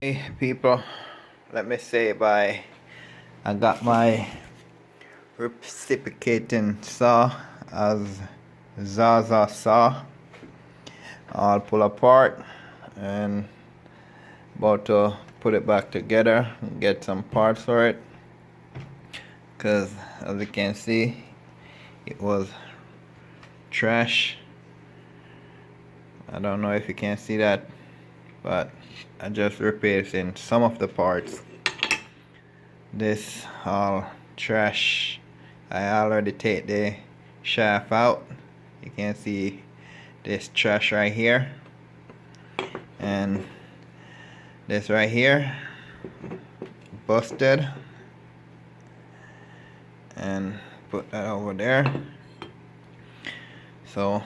Hey people, let me say bye. I got my reciprocating saw as Zaza saw all pull apart and about to put it back together and get some parts for it, because as you can see it was trash. I don't know if you can see that, but I just replacing some of the parts. This all trash. I already take the shaft out. You can see this trash right here, and this right here busted, and put that over there. So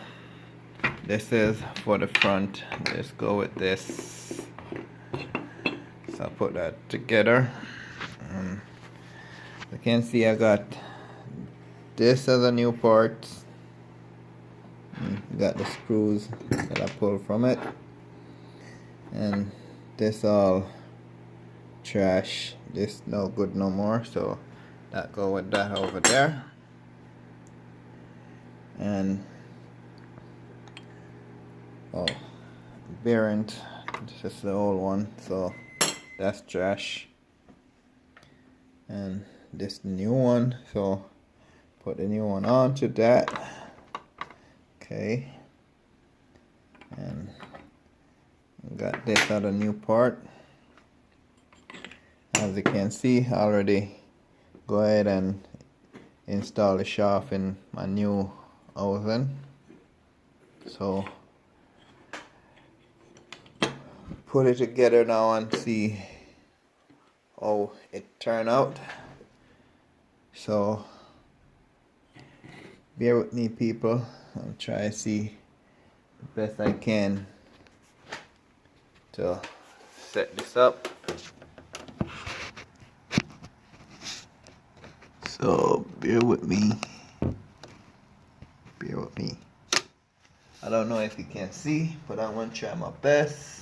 this is for the front. Let's go with this. So I put that together. You can see I got this as a new part. Got the screws that I pulled from it, and this all trash. This no good no more, so that go with that over there. And oh, bearing, this is the old one, so that's trash. And this new one, so put the new one onto that. Okay, and got this other new part. As you can see, I already go ahead and install the shaft in my new oven. So put it together now and see how it turned out. So bear with me people, I'll try to see the best I can to set this up. So bear with me. I don't know if you can see, but I'm gonna try my best.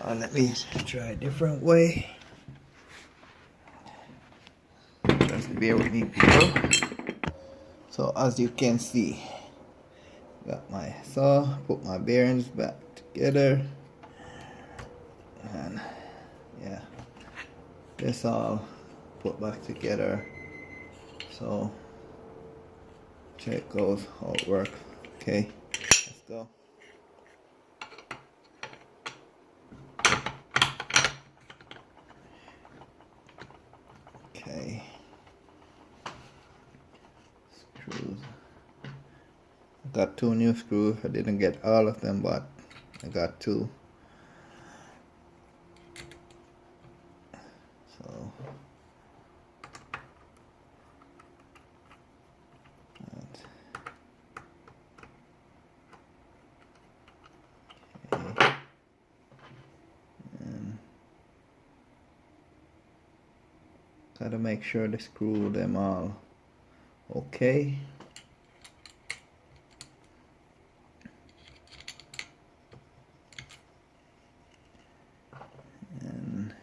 Let me try a different way. Just bear with me people. So as you can see, got my saw, put my bearings back together, and yeah, this all put back together. So check it goes, how it works. Okay, let's go. Okay, screws. I got 2 new screws. I didn't get all of them, but I got 2. So okay. And gotta make sure to screw them all okay. And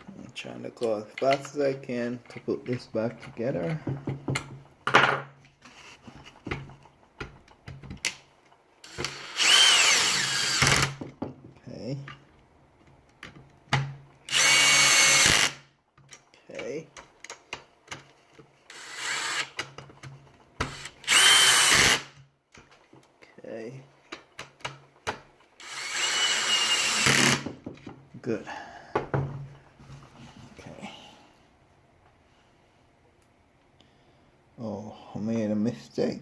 I'm trying to go as fast as I can to put this back together. Okay. Okay. Okay. Good. Okay. Oh, I made a mistake.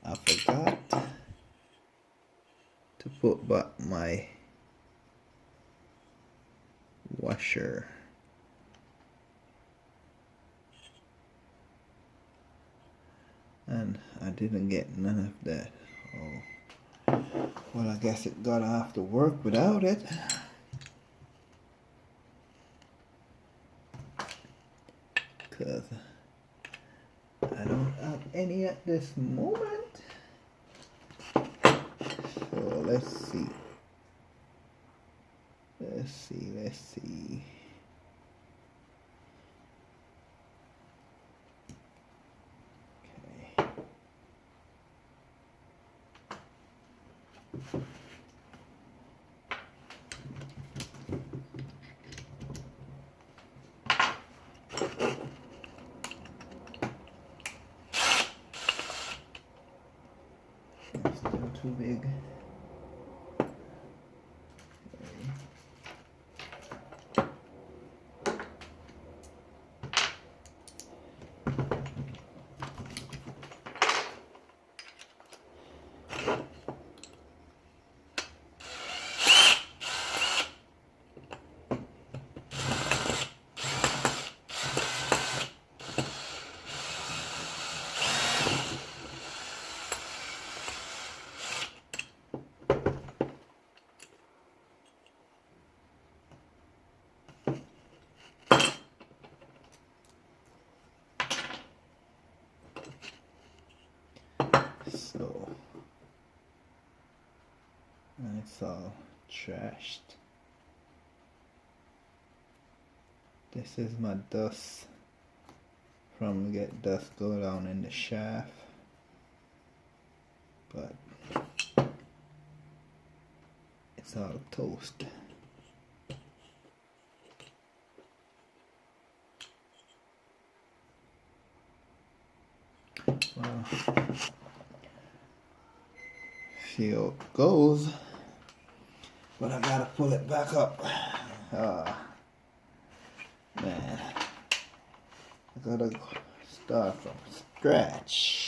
I forgot to put back my washer. And I didn't get none of that. Oh, well, I guess it gotta have to work without it. because I don't have any at this moment. So let's see. Let's see. Okay. It's still too big. So it's all trashed. This is my dust from get dust go down in the shaft, but it's all toast. Well, see how it goes, but I gotta pull it back up. Man, I gotta start from scratch.